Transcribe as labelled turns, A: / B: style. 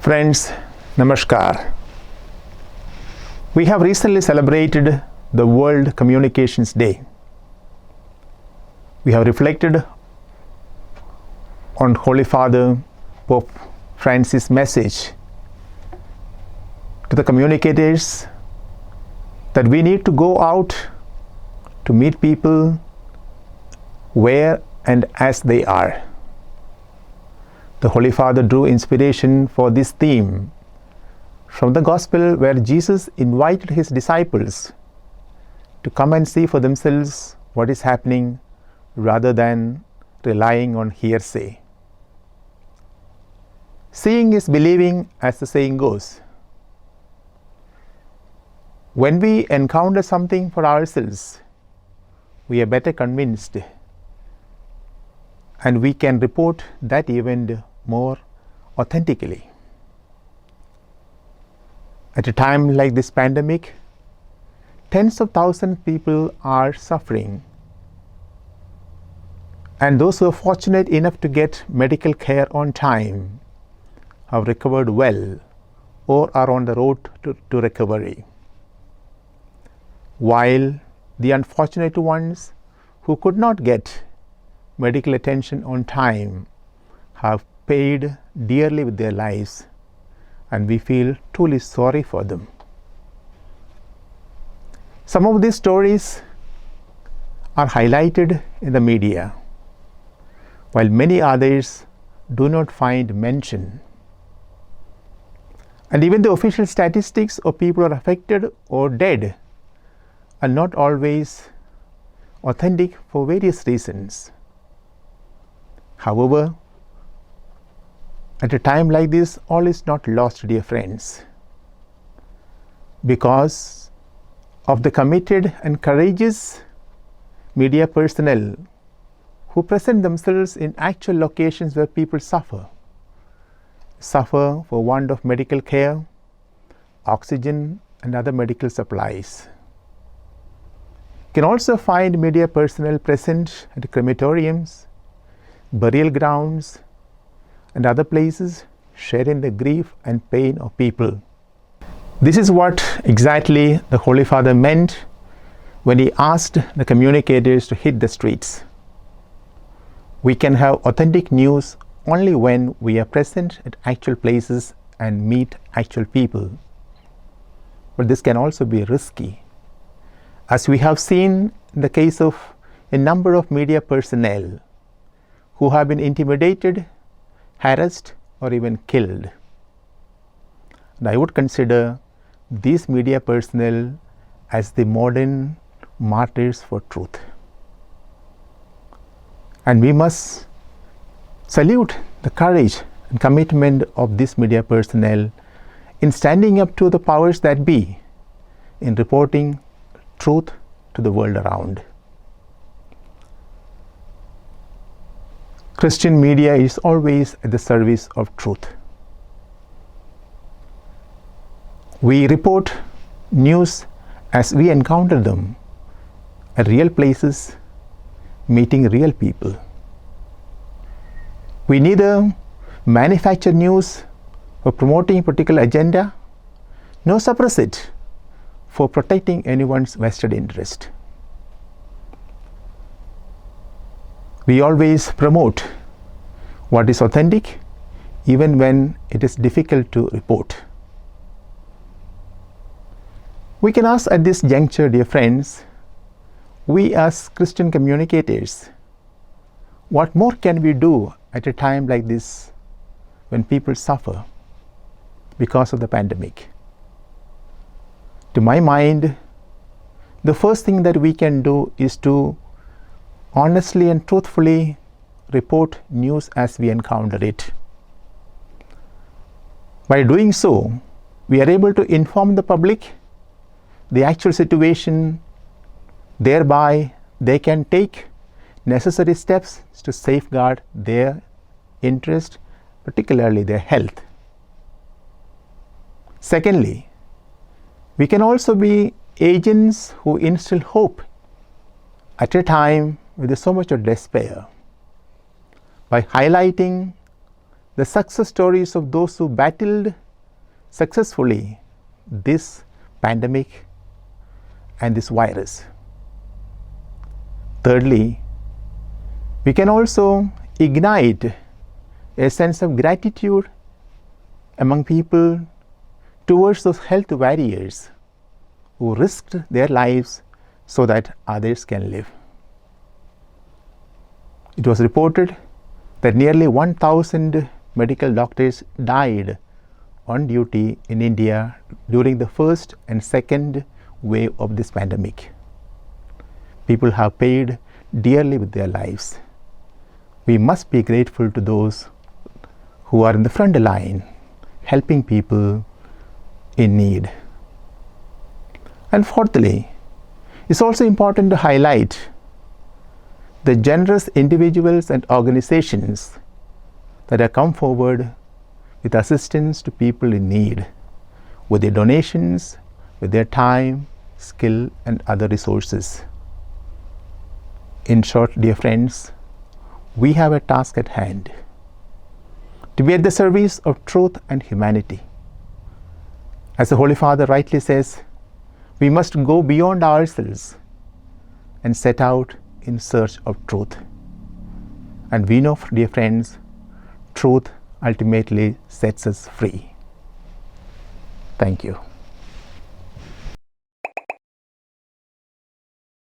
A: Friends, Namaskar. We have recently celebrated the World Communications Day. We have reflected on Holy Father Pope Francis' message to the communicators that we need to go out to meet people where and as they are. The Holy Father drew inspiration for this theme from the Gospel, where Jesus invited his disciples to come and see for themselves what is happening rather than relying on hearsay. Seeing is believing, as the saying goes. When we encounter something for ourselves, we are better convinced, and we can report that event more authentically. At a time like this pandemic, tens of thousands of people are suffering, and those who are fortunate enough to get medical care on time have recovered well or are on the road to recovery, while the unfortunate ones who could not get medical attention on time have paid dearly with their lives, and we feel truly sorry for them. Some of these stories are highlighted in the media, while many others do not find mention. And even the official statistics of people who are affected or dead are not always authentic for various reasons. However, at a time like this, all is not lost, dear friends, because of the committed and courageous media personnel who present themselves in actual locations where people suffer for want of medical care, oxygen, and other medical supplies. You can also find media personnel present at crematoriums, burial grounds, and other places, sharing the grief and pain of people. This is what exactly the Holy Father meant when he asked the communicators to hit the streets. We can have authentic news only when we are present at actual places and meet actual people. But this can also be risky, as we have seen in the case of a number of media personnel who have been intimidated, harassed, or even killed. And I would consider these media personnel as the modern martyrs for truth. And we must salute the courage and commitment of this media personnel in standing up to the powers that be, in reporting truth to the world around. Christian media is always at the service of truth. We report news as we encounter them at real places, meeting real people. We neither manufacture news for promoting a particular agenda, nor suppress it for protecting anyone's vested interest. We always promote what is authentic, even when it is difficult to report. We can ask at this juncture, dear friends, we as Christian communicators, what more can we do at a time like this when people suffer because of the pandemic? To my mind, the first thing that we can do is to honestly and truthfully report news as we encounter it. By doing so, we are able to inform the public the actual situation. Thereby, they can take necessary steps to safeguard their interest, particularly their health. Secondly, we can also be agents who instill hope at a time with so much of despair, by highlighting the success stories of those who battled successfully this pandemic and this virus. Thirdly, we can also ignite a sense of gratitude among people towards those health warriors who risked their lives so that others can live. It was reported that nearly 1,000 medical doctors died on duty in India during the first and second wave of this pandemic. People have paid dearly with their lives. We must be grateful to those who are in the front line, helping people in need. And fourthly, it's also important to highlight the generous individuals and organizations that have come forward with assistance to people in need, with their donations, with their time, skill, and other resources. In short, dear friends, we have a task at hand to be at the service of truth and humanity. As the Holy Father rightly says, we must go beyond ourselves and set out in search of truth. And we know, dear friends, truth ultimately sets us free. Thank you.